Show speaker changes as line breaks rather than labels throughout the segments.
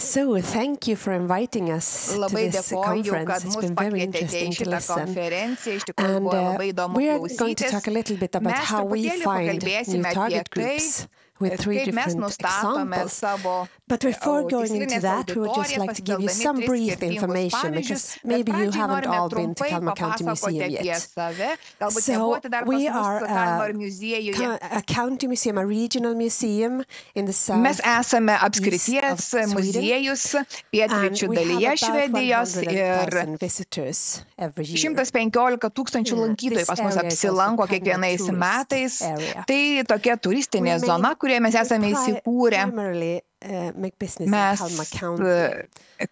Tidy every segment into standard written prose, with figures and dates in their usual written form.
So, thank you for inviting us to
Labai
this
dėkoju,
conference.
kad
It's
mus
been very
pakvietėte į
interesting to
šitą
listen.
konferenciją. Iš tikrųjų,
And
buvo labai įdomu
we're going to
klausytis.
talk a little bit about
Mes
how we
truputėlį
find new
pakalbėsime apie
target
tai,
groups with three
kaip mes
different
nustatome
examples.
savo
But before going into
tikslinės
that, we would just
auditorijas,
like to give you
pasitelkdami
some
tris
brief
skirtingus
information
pavyzdžius,
because
bet
maybe you
pradžiai
haven't
norime
all been to
trumpai
Kalmar County
papasakoti
Museum
apie
yet.
save. Galbūt
So
nebuvote dar
we
pas
are
mus Kalmar muziejuje.
a county museum, a regional museum in the south.
Mes esame apskrities muziejus pietryčių dalyje Švedijos ir 115 tūkstančių lankytojų pas mus apsilanko kiekvienais metais. Tai tokia turistinė zona, kurioje mes esame įsikūrę. Mes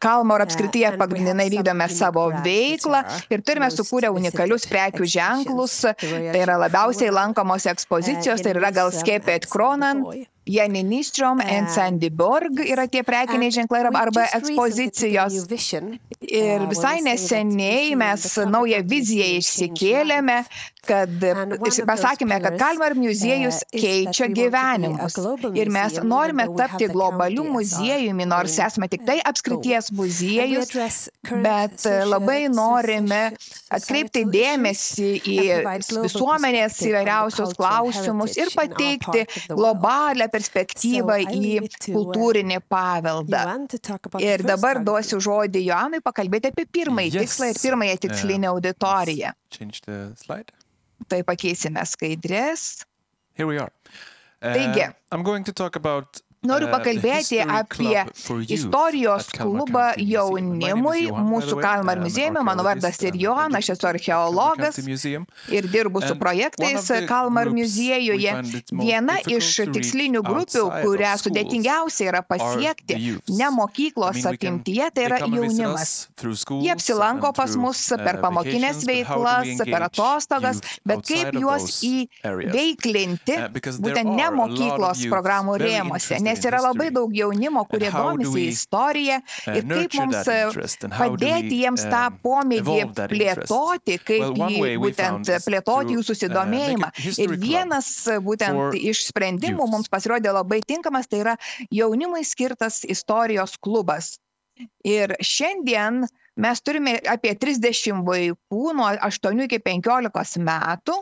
Kalmar apskrityje pagrindinai vykdome savo veiklą ir turime sukūrę unikalius prekių ženklus. Tai yra labiausiai lankomos ekspozicijos, tai yra gal Skepet Kronan, Janinistrom and Sandyborg yra tie prekiniai ženklai arba ekspozicijos. Ir visai neseniai mes naują viziją išsikėlėme, kad pasakėme, kad Kalmar muziejus keičia gyvenimus. Ir mes norime tapti globaliu muziejumi, nors esame tik tai apskrities muziejus, bet labai norime atkreipti dėmesį į visuomenės įvairiausius klausimus ir pateikti globalią perspektyvą į kultūrinį paveldą. Ir dabar duosiu žodį Joanui pakalbėti apie pirmąjį tikslą ir pirmąją tikslinę auditoriją. Tai pakeisime skaidrės. Taigi, noriu pakalbėti apie istorijos klubą jaunimui mūsų Kalmar muziejumi. Mano vardas ir Joan, aš esu archeologas ir dirbu su projektais Kalmar muziejuje. Viena iš tikslinių grupių, kurią sudėtingiausia yra pasiekti, ne mokyklos apimtyje, tai yra jaunimas. Jie apsilanko pas mus per pamokinės veiklas, per atostogas, bet kaip juos įveiklinti būtent ne mokyklos programų rėmuose. Nes yra labai daug jaunimo, kurie domisi istoriją ir kaip mums padėti jiems tą pomėgį plėtoti, kaip būtent plėtoti jų susidomėjimą. Ir vienas būtent iš sprendimų mums pasirodė labai tinkamas, tai yra jaunimui skirtas istorijos klubas. Ir šiandien mes turime apie 30 vaikų nuo 8 iki 15 metų.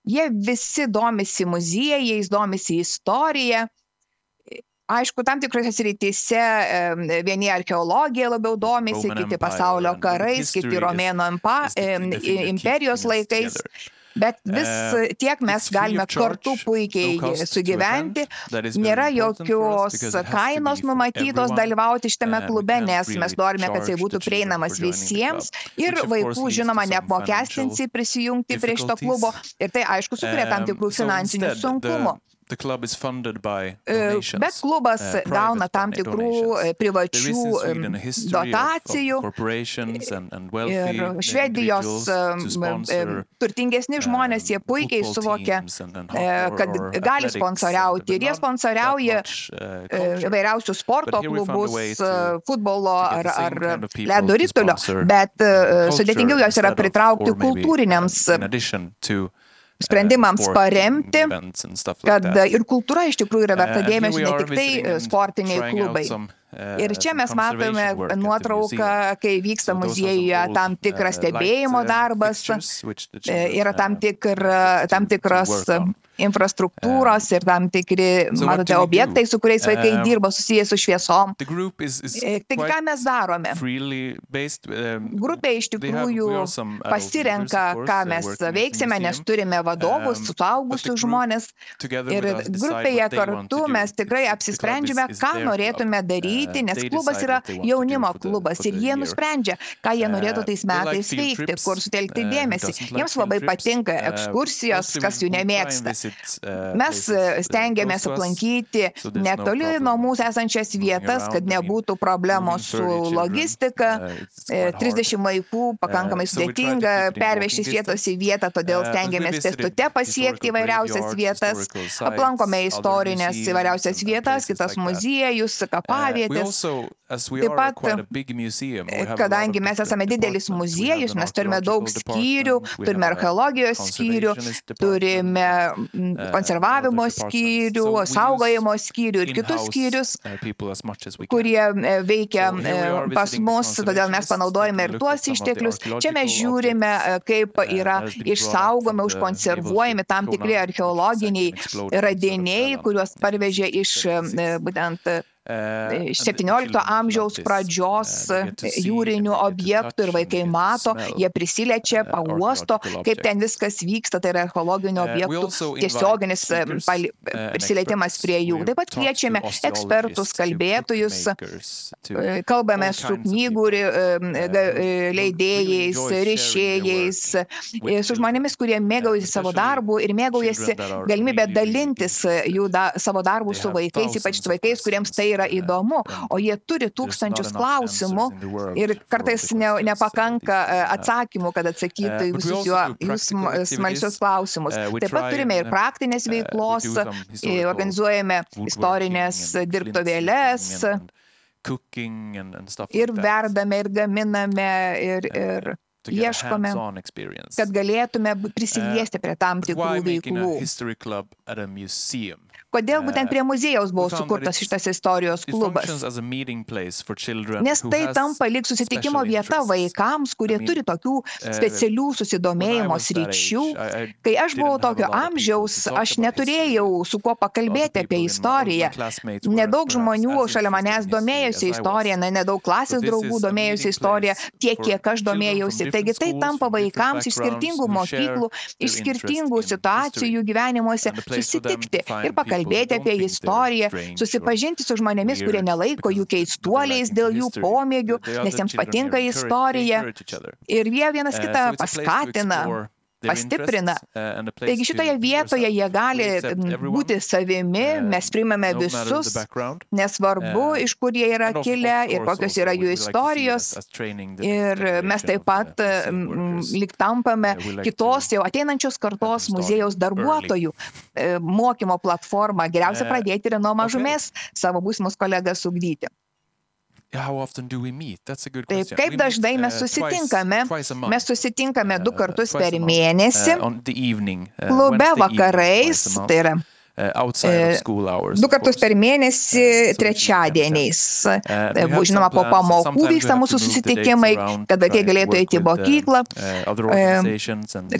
Jie visi domisi muziejais, domisi istorija. Aišku, tam tikrose srityse vieni archeologija labiau domisi, kiti pasaulio karais, kiti Romėnų imperijos laikais. Bet vis tiek mes galime kartu puikiai sugyventi. Nėra jokios kainos numatytos dalyvauti šitame klube, nes mes norime, kad tai būtų prieinamas visiems. Ir vaikų, žinoma, neapmokestinsi prisijungti prie šito klubo. Ir tai, aišku, sukuria tam tikrų finansinių sunkumų. Bet klubas gauna tam tikrų privačių dotacijų ir Švedijos turtingesni žmonės, jie puikiai suvokia, kad gali sponsoriauti. Ir jie sponsoriauja įvairiausius sporto klubus, futbolo ar ledo ritulio, bet sudėtingiau jos yra pritraukti kultūriniams sprendimams paremti, kad ir kultūra iš tikrųjų yra verta dėmesio, ne tik tai sportiniai klubai. Ir čia mes matome nuotrauką, kai vyksta muziejuje tam tikras stebėjimo darbas, yra tam tikros infrastruktūros ir tam tikri, matote, objektai, su kuriais vaikai dirba susijęs su šviesom. Tai ką mes darome? Grupė iš tikrųjų pasirenka, ką mes veiksime, nes turime vadovus, suaugusius žmonės. Ir grupėje kartu mes tikrai apsisprendžiame, ką norėtume daryti, nes klubas yra jaunimo klubas ir jie nusprendžia, ką jie norėtų tais metais veikti, kur sutelkti dėmesį. Jiems labai patinka ekskursijos, kas jų nemėgsta. Mes stengiamės aplankyti netoli nuo mūsų esančias vietas, kad nebūtų problemos su logistika. 30 vaikų pakankamai sudėtinga pervežti vietos į vietą, todėl stengiamės pėstute pasiekti įvairiausias vietas. Aplankome istorinės įvairiausias vietas, kitas muziejus, kapavietės. Taip pat, kadangi mes esame didelis muziejus, mes turime daug skyrių, turime archeologijos skyrių, turime konservavimo skyrių, saugojimo skyrių ir kitus skyrius, kurie veikia pas mus, todėl mes panaudojame ir tuos išteklius. Čia mes žiūrime, kaip yra išsaugomi, užkonservuojami tam tikri archeologiniai radiniai, kuriuos parvežė iš būtent 17 amžiaus pradžios jūrinių objektų ir vaikai mato, jie prisiliečia, pauosto, kaip ten viskas vyksta, tai yra archeologinių objektų tiesioginis prisilietimas prie jų. Taip pat kviečiame ekspertus, kalbėtojus, kalbame su knygų leidėjais, rišėjais, su žmonėmis, kurie mėgaujasi savo darbų ir mėgaujasi galimybę dalintis savo darbų su vaikais, ypač su vaikais, kuriems tai yra įdomu, o jie turi tūkstančius klausimų ir kartais nepakanka atsakymų, kad atsakytų į visus jų smalsius klausimus. Taip pat turime ir praktinės veiklos, organizuojame istorinės dirbtuvėles ir verdame, ir gaminame, ir ieškome, kad galėtume prisiliesti prie tam tikrų veiklų. Kodėl būtent prie muziejaus buvo sukurtas šitas istorijos klubas? Nes tai tampa lyg susitikimo vieta vaikams, kurie turi tokių specialių susidomėjimo sričių. Kai aš buvau tokio amžiaus, aš neturėjau su kuo pakalbėti apie istoriją. Nedaug žmonių šalia manęs domėjosi istoriją, nedaug klasės draugų domėjosi istoriją, tiek, kiek aš domėjausi. Taigi tai tampa vaikams iš skirtingų mokyklų, iš skirtingų situacijų gyvenimuose susitikti ir pakalbėti apie istoriją, susipažinti su žmonėmis, kurie nelaiko jų keistuoliais dėl jų pomėgių, nes jiems patinka istorija ir jie vienas kitą paskatina, pastiprina. Taigi šitoje vietoje jie gali būti savimi, mes priimame visus, nesvarbu, iš kur jie yra kilę ir kokios yra jų istorijos. Ir mes taip pat lyg tampame kitos jau ateinančios kartos muziejaus darbuotojų mokymo platformą. Geriausia pradėti yra nuo mažumės savo būsimus kolegas ugdyti. Taip, kaip dažnai mes susitinkame? Mes susitinkame 2 kartus per mėnesį klube vakarais, tai yra 2 kartus per mėnesį trečiadieniais. Žinoma, po pamokų vyksta mūsų susitikimai, kad vaikai galėtų eiti į mokyklą.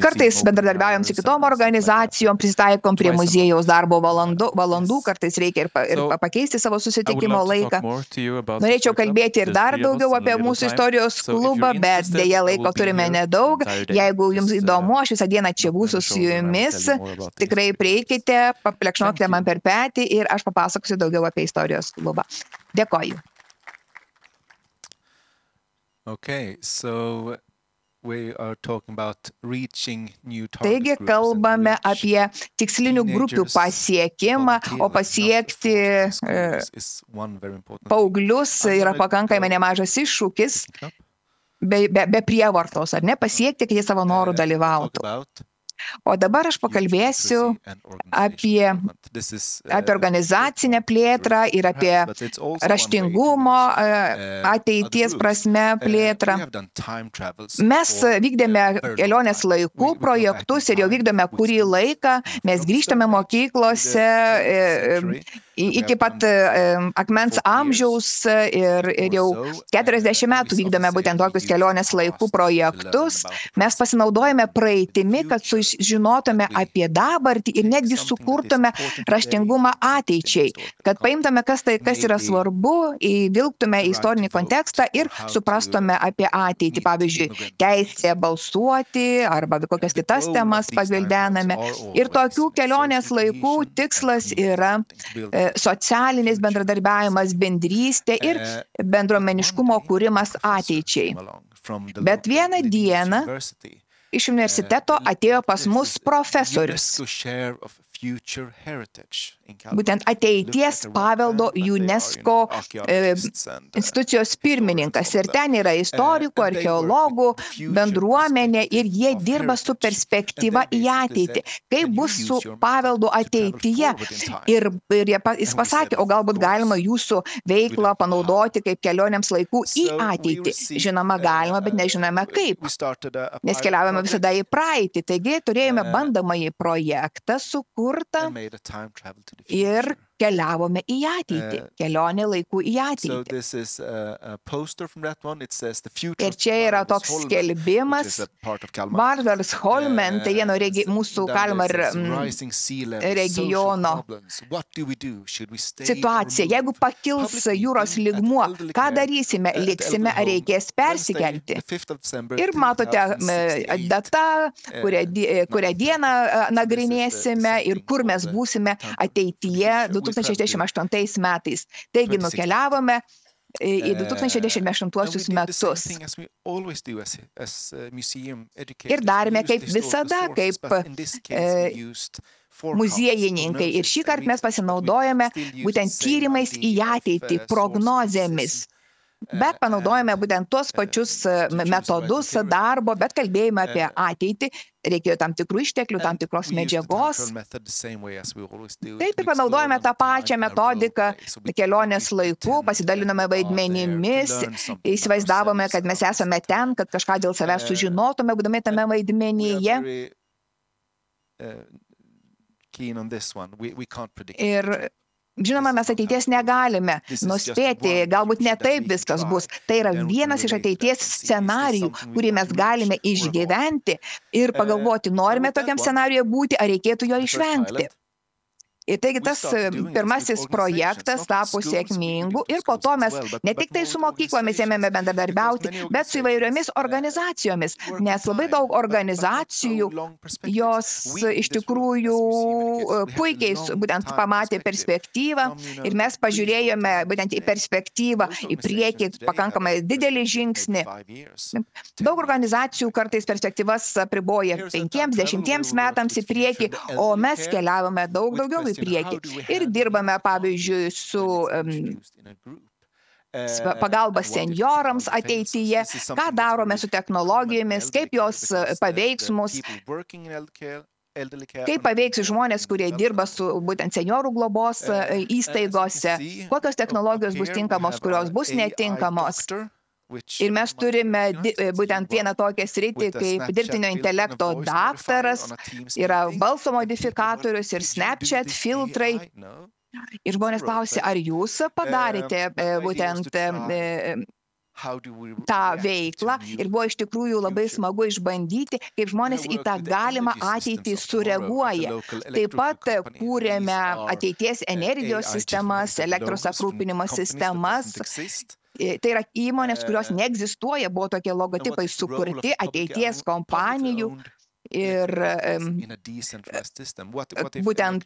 Kartais bendradarbiaujam su kitom organizacijom, prisitaikom prie muziejaus darbo valandų, kartais reikia ir pakeisti savo susitikimo laiką. Norėčiau kalbėti ir dar daugiau apie mūsų istorijos klubą, bet dėja laiko turime nedaug. Jeigu jums įdomu, aš visą dieną čia būsiu su jumis, tikrai prieikite, plekšnokite man per petį ir aš papasakosiu daugiau apie istorijos klubą. Dėkoju. Taigi kalbame apie tikslinių grupių pasiekimą, o pasiekti paauglius yra pakankamai nemažas iššūkis, be prievartos, ar ne, pasiekti, kad jie savo norų dalyvautų. O dabar aš pakalbėsiu apie organizacinę plėtrą ir apie raštingumo ateities prasme plėtrą. Mes vykdėme kelionės laikų projektus ir jau vykdome kurį laiką. Mes grįžtame mokyklose iki pat akmens amžiaus ir jau 40 metų vykdome būtent tokius kelionės laikų projektus. Mes pasinaudojame praeitimi, kad žinotume apie dabartį ir netgi sukurtume raštingumą ateičiai, kad paimtume, kas yra svarbu, įvilktume į istorinį kontekstą ir suprastume apie ateitį. Pavyzdžiui, teisė balsuoti arba kokias kitas temas pagvildename. Ir tokių kelionės laikų tikslas yra socialinis bendradarbiavimas, bendrystė ir bendruomeniškumo kūrimas ateičiai. Bet vieną dieną iš universiteto atėjo pas mus profesorius. būtent ateities paveldo UNESCO institucijos pirmininkas. Ir ten yra istorikų, archeologų, bendruomenė ir jie dirba su perspektyva į ateitį. Kaip bus su paveldu ateityje? Ir jis pasakė, o galbūt galima jūsų veiklą panaudoti kaip kelionėms laikų į ateitį. Žinoma, galima, bet nežinome kaip. Nes keliavome visada į praeitį. Taigi turėjome bandomąjį projektą sukurtą ir keliavome į ateitį, kelionė laikų į ateitį. Ir čia yra toks skelbimas, Vardarsholmen, tai vieno mūsų Kalmar regiono situacija. Jeigu pakils jūros lygmuo, ką darysime? Liksime, ar reikės persikelti? Ir matote data, kurią dieną nagrinėsime ir kur mes būsime ateityje 2068 metais. Taigi nukeliavome į 2018 metus. Ir darėme kaip visada, kaip muziejininkai. Ir šį kartą mes pasinaudojame būtent tyrimais į ateitį, prognozėmis. Bet panaudojame būtent tuos pačius metodus darbo, bet kalbėjome apie ateitį, reikėjo tam tikrų išteklių, tam tikros medžiagos. Taip ir panaudojame tą pačią metodiką kelionės laiku, pasidalinome vaidmenimis, įsivaizdavome, kad mes esame ten, kad kažką dėl savęs sužinotume, būdami tame vaidmenyje. Ir žinoma, mes ateities negalime nuspėti, galbūt ne taip viskas bus. Tai yra vienas iš ateities scenarijų, kurį mes galime išgyventi ir pagalvoti, norime tokiam scenarijui būti, ar reikėtų jo išvengti. Ir taigi tas pirmasis projektas tapo sėkmingu ir po to mes ne tik tai su mokyklomis ėmėme bendradarbiauti, bet su įvairiomis organizacijomis, nes labai daug organizacijų, jos iš tikrųjų puikiai būtent pamatė perspektyvą ir mes pažiūrėjome būtent į perspektyvą, į priekį pakankamai didelį žingsnį. Daug organizacijų kartais perspektyvas apriboja 5-10 metams į priekį, o mes keliavome daug daugiau į priekį. Ir dirbame, pavyzdžiui, su pagalba senjorams ateityje, ką darome su technologijomis, kaip jos paveiks mus, kaip paveiks žmonės, kurie dirba su būtent senjorų globos įstaigose, kokios technologijos bus tinkamos, kurios bus netinkamos. Ir mes turime būtent vieną tokią sritį kaip dirbtinio intelekto daktaras, yra balso modifikatorius ir Snapchat filtrai. Ir žmonės klausė, ar jūs padarėte būtent tą veiklą ir buvo iš tikrųjų labai smagu išbandyti, kaip žmonės į tą galimą ateitį sureaguoja. Taip pat kūrėme ateities energijos sistemas, elektros aprūpinimo sistemas. Tai yra įmonės, kurios neegzistuoja, buvo tokie logotipai sukurti ateities kompanijų ir būtent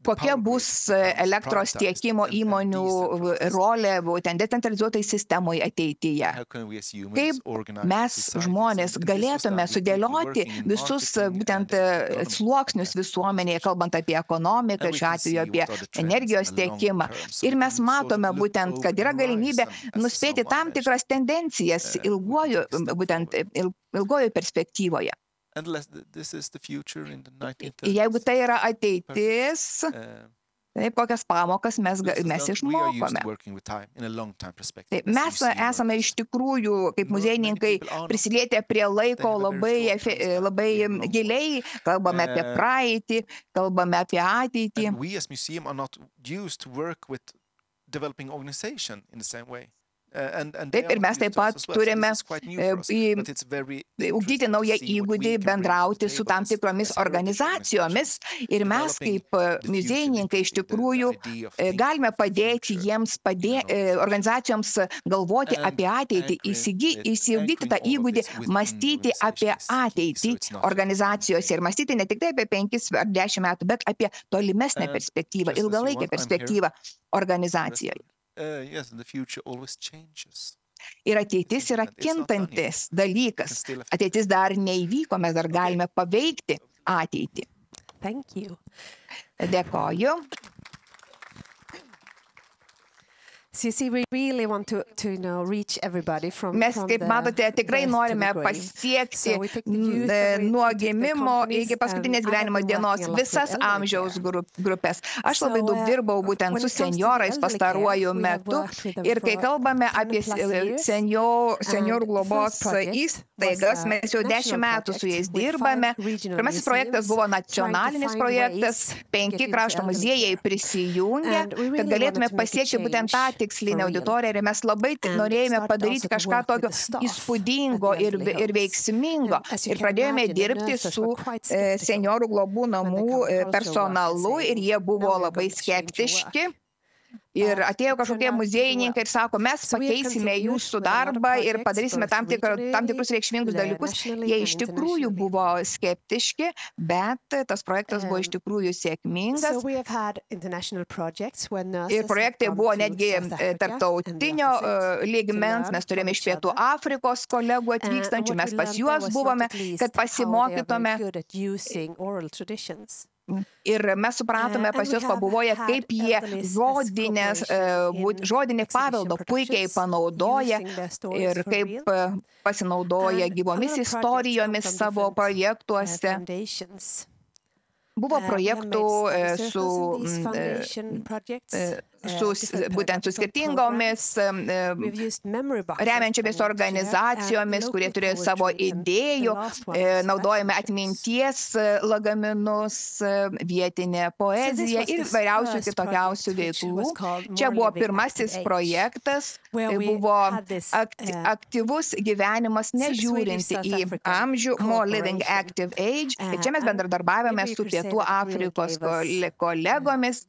kokia bus elektros tiekimo įmonių rolė būtent decentralizuotai sistemoje ateityje. Kaip mes žmonės galėtume sudėlioti visus būtent sluoksnius visuomenėje, kalbant apie ekonomiką, šiuo atveju apie energijos tiekimą. Ir mes matome būtent, kad yra galimybė nuspėti tam tikras tendencijas ilgojo perspektyvoje. Jeigu tai yra ateitis, taip, kokias pamokas mes išmokome. Mes esame iš tikrųjų, kaip muziejininkai, prisilietę prie laiko labai giliai, kalbame apie praeitį, kalbame apie ateitį. Taip, ir mes taip pat turime ugdyti naują įgūdį bendrauti su tam tikromis organizacijomis ir mes kaip muziejininkai iš tikrųjų galime padėti jiems, organizacijoms galvoti apie ateitį, įsiugdyti tą įgūdį, mąstyti apie ateitį organizacijose ir mąstyti ne tik tai apie 5 ar 10 metų, bet apie tolimesnę perspektyvą, ilgalaikę perspektyvą organizacijoje. Ir ateitis yra kintantis dalykas. Ateitis dar neįvyko, mes dar galime paveikti ateitį. Dėkoju. Mes, kaip matote, tikrai norime pasiekti nuo gimimo iki paskutinės gyvenimo dienos visas amžiaus grupės. Aš labai daug dirbau būtent su senjorais pastaruoju metu ir kai kalbame apie senjorų globos įstaigas, mes jau 10 metų su jais dirbame. Pirmasis projektas buvo nacionalinis projektas, 5 krašto muziejai prisijungė, kad galėtume pasiekti būtent tą tikslinę auditoriją ir mes labai norėjome padaryti kažką tokio įspūdingo ir veiksmingo. Ir pradėjome dirbti su senjorų globų namų personalu ir jie buvo labai skeptiški. Ir atėjo kažkokie muziejininkai ir sako, mes pakeisime jūsų darbą ir padarysime tam tikrus reikšmingus dalykus. Jie iš tikrųjų buvo skeptiški, bet tas projektas buvo iš tikrųjų sėkmingas. Ir projektai buvo netgi tarptautinio lygmens. Mes turėjome iš Pietų Afrikos kolegų atvykstančių, mes pas juos buvome, kad pasimokytume. Ir mes supratome pas juos pabuvoję, kaip jie žodinį paveldą puikiai panaudoja ir kaip pasinaudoja gyvomis istorijomis savo projektuose. Buvo projektų būtent su skirtingomis remiančiomis organizacijomis, kurie turėjo savo idėjų, naudojame atminties lagaminus, vietinę poeziją ir vairiausių kitokiausių veiklų. Čia buvo pirmasis projektas, buvo aktyvus gyvenimas nežiūrinti į amžių, More Living Active Age. Ir čia mes bendradarbavome su Pietų Afrikos kolegomis.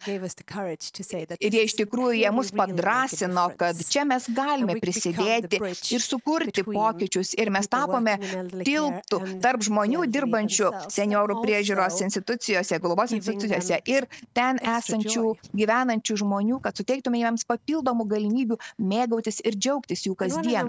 Ir iš tikrųjų jie mus padrasino, kad čia mes galime prisidėti ir sukurti pokyčius. Ir mes tapome tiltų tarp žmonių dirbančių senjorų priežiūros institucijose, globos institucijose ir ten esančių gyvenančių žmonių, kad suteiktume jiems papildomų galimybių mėgautis ir džiaugtis jų kasdieną.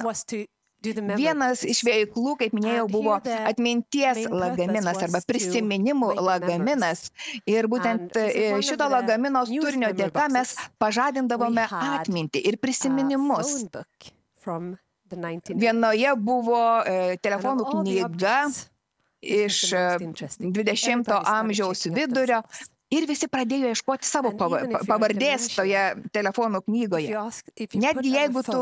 Vienas iš veiklų, kaip minėjau, buvo atminties lagaminas arba prisiminimų lagaminas. Ir būtent šito lagamino turinio dėka mes pažadindavome atmintį ir prisiminimus. Vienoje buvo telefonų knyga iš 20 amžiaus vidurio. Ir visi pradėjo ieškoti savo pavardės toje telefonų knygoje. Netgi jeigu tu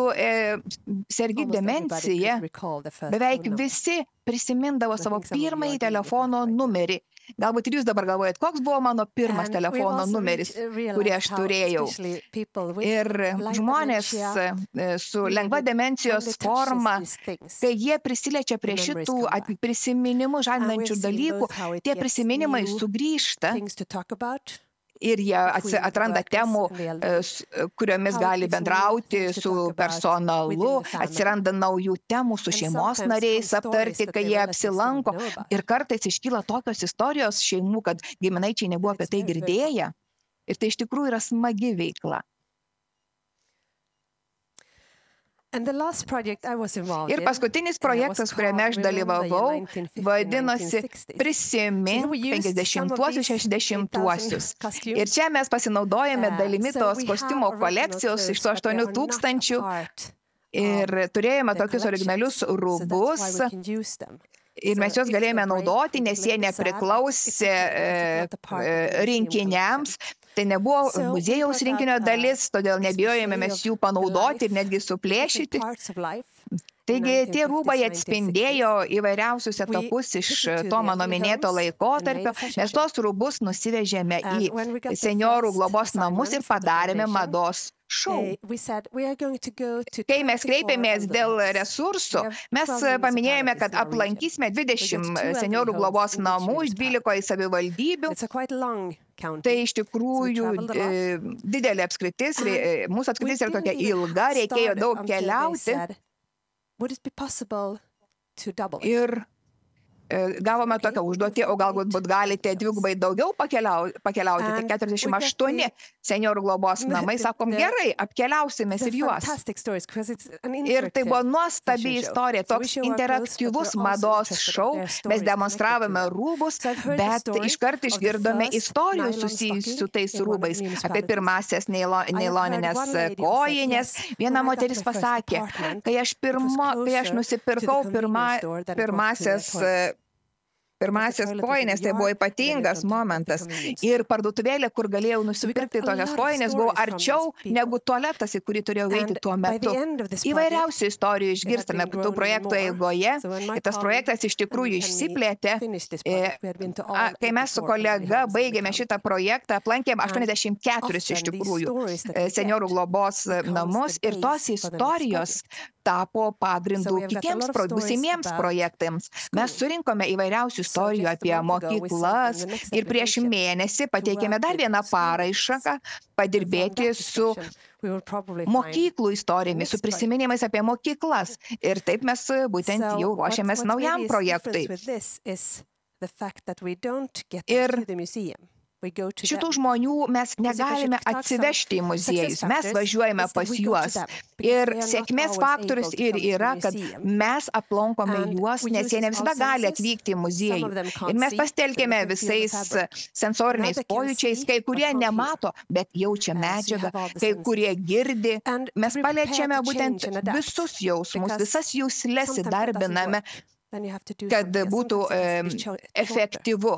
sergi demencija, beveik visi prisimindavo savo pirmąjį telefono numerį. Galbūt ir jūs dabar galvojat, koks buvo mano pirmas telefono numeris, kurį aš turėjau. Ir žmonės su lengva demencijos forma, kai jie prisiliečia prie šitų prisiminimų žadinančių dalykų, tie prisiminimai sugrįžta. Ir jie atranda temų, kuriomis gali bendrauti su personalu, atsiranda naujų temų su šeimos nariais aptarti, kai jie apsilanko. Ir kartais iškyla tokios istorijos šeimų, kad giminaičiai nebuvo apie tai girdėję. Ir tai iš tikrųjų yra smagi veikla. Ir paskutinis projektas, kuriame aš dalyvavau, vadinosi Prisimink 50-uosius, 60-uosius. Ir čia mes pasinaudojame dalimi tos kostiumo kolekcijos iš 8,000 ir turėjome tokius originalius rūbus. Ir mes juos galėjome naudoti, nes jie nepriklausė rinkiniams. Tai nebuvo muziejaus rinkinio dalis, todėl nebijojame mes jų panaudoti ir netgi suplėšyti. Taigi tie rūbai atspindėjo įvairiausius etapus iš to mano minėto laikotarpio. Mes tos rūbus nusivežėme į senjorų globos namus ir padarėme mados šou. Kai mes kreipėmės dėl resursų, mes paminėjome, kad aplankysime 20 senjorų globos namų iš 12 savivaldybių. Tai iš tikrųjų didelė apskritis, mūsų apskritis yra tokia ilga, reikėjo daug keliauti. Ir gavome tokią užduotį, o galbūt galite dvigubai daugiau pakeliauti, tai 48 senjorų globos namai, sakom, gerai, apkeliausime ir juos. Ir tai buvo nuostabi istorija, toks interaktyvus mados šou, mes demonstravome rūbus, bet iškart išgirdome istorijų susijusių su tais rūbais, apie pirmasias nailoninės kojinės. Viena moteris pasakė, kai aš nusipirkau pirmasias kojinės, tai buvo ypatingas momentas. Ir parduotuvėlė, kur galėjau nusipirkti tokias kojinės, buvo arčiau negu tualetas, į kurį turėjau eiti tuo metu. Įvairiausių istorijų išgirstame tų projektų eigoje. Ir tas projektas iš tikrųjų išsiplėtė. Kai mes su kolega baigėme šitą projektą, aplankėm 84 iš tikrųjų senjorų globos namus. Ir tos istorijos tapo pagrindu kitiems būsimiems projektams. Mes surinkome įvairiausių istorijų apie mokyklas ir prieš mėnesį pateikėme dar vieną paraišką padirbėti su mokyklų istorijomis, su prisiminimais apie mokyklas. Ir taip mes būtent jau ruošiamės naujam projektui. Ir šitų žmonių mes negalime atsivežti į muziejus, mes važiuojame pas juos. Ir sėkmės faktorius ir yra, kad mes aplankome juos, nes jie ne visada gali atvykti į muziejų. Ir mes pastelkėme visais sensoriniais pojūčiais, kai kurie nemato, bet jaučia medžiagą, kai kurie girdi. Mes paliečiame būtent visus jausmus, visas jusles įdarbiname, kad būtų efektyvu.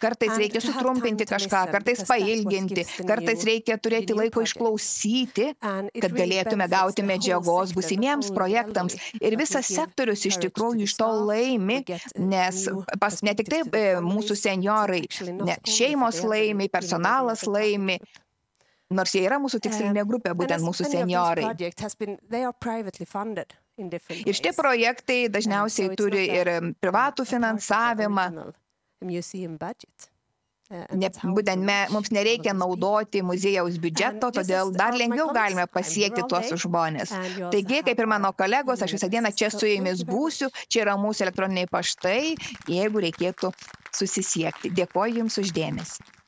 Kartais reikia sutrumpinti kažką, kartais pailginti, kartais reikia turėti laiko išklausyti, kad galėtume gauti medžiagos būsimiems projektams. Ir visas sektorius iš tikrųjų iš to laimi, nes ne tik taip mūsų senjorai, šeimos laimi, personalas laimi, nors jie yra mūsų tikslinė grupė, būtent mūsų senjorai. Ir šitie projektai dažniausiai turi ir privatų finansavimą. Būtent mums nereikia naudoti muziejaus biudžeto, todėl dar lengviau galime pasiekti tuos žmonės. Taigi, kaip ir mano kolegos, aš visą dieną čia su jumis būsiu, čia yra mūsų elektroniniai paštai, jeigu reikėtų susisiekti. Dėkoju jums už dėmesį.